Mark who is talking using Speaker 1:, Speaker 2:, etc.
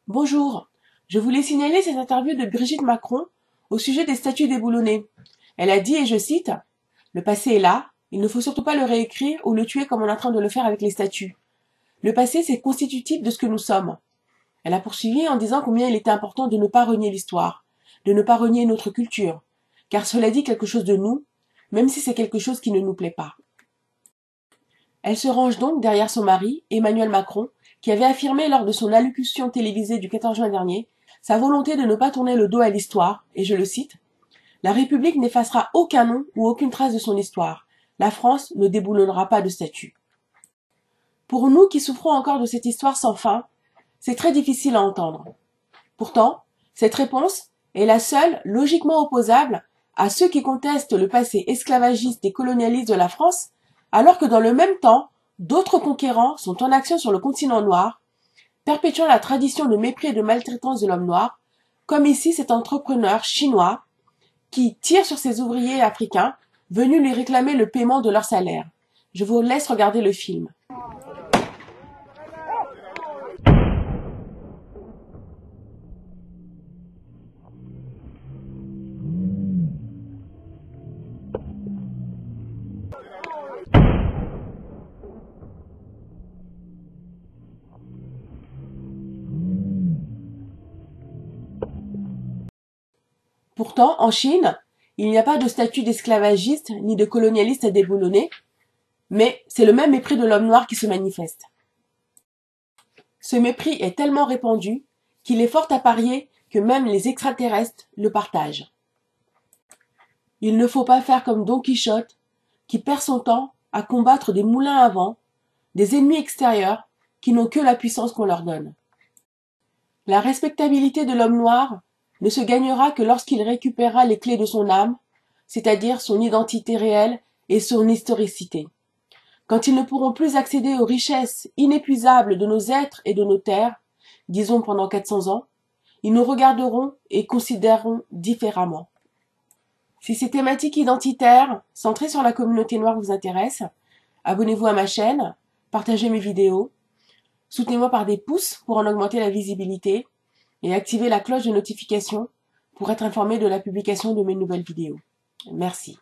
Speaker 1: Bonjour, je voulais signaler cette interview de Brigitte Macron au sujet des statuts déboulonnés. Elle a dit, et je cite, « Le passé est là, il ne faut surtout pas le réécrire ou le tuer comme on est en train de le faire avec les statuts. Le passé, c'est constitutif de ce que nous sommes. » Elle a poursuivi en disant combien il était important de ne pas renier l'histoire, de ne pas renier notre culture, car cela dit quelque chose de nous, même si c'est quelque chose qui ne nous plaît pas. Elle se range donc derrière son mari, Emmanuel Macron, qui avait affirmé lors de son allocution télévisée du 14 juin dernier sa volonté de ne pas tourner le dos à l'histoire, et je le cite, « La République n'effacera aucun nom ou aucune trace de son histoire. La France ne déboulonnera pas de statut. » Pour nous qui souffrons encore de cette histoire sans fin, c'est très difficile à entendre. Pourtant, cette réponse est la seule logiquement opposable à ceux qui contestent le passé esclavagiste et colonialiste de la France, alors que dans le même temps, d'autres conquérants sont en action sur le continent noir, perpétuant la tradition de mépris et de maltraitance de l'homme noir, comme ici cet entrepreneur chinois qui tire sur ses ouvriers africains venus lui réclamer le paiement de leur salaire. Je vous laisse regarder le film. Pourtant, en Chine, il n'y a pas de statut d'esclavagiste ni de colonialiste à déboulonner, mais c'est le même mépris de l'homme noir qui se manifeste. Ce mépris est tellement répandu qu'il est fort à parier que même les extraterrestres le partagent. Il ne faut pas faire comme Don Quichotte, qui perd son temps à combattre des moulins à vent, des ennemis extérieurs qui n'ont que la puissance qu'on leur donne. La respectabilité de l'homme noir ne se gagnera que lorsqu'il récupérera les clés de son âme, c'est-à-dire son identité réelle et son historicité. Quand ils ne pourront plus accéder aux richesses inépuisables de nos êtres et de nos terres, disons pendant 400 ans, ils nous regarderont et considéreront différemment. Si ces thématiques identitaires, centrées sur la communauté noire vous intéressent, abonnez-vous à ma chaîne, partagez mes vidéos, soutenez-moi par des pouces pour en augmenter la visibilité et activez la cloche de notification pour être informé de la publication de mes nouvelles vidéos. Merci.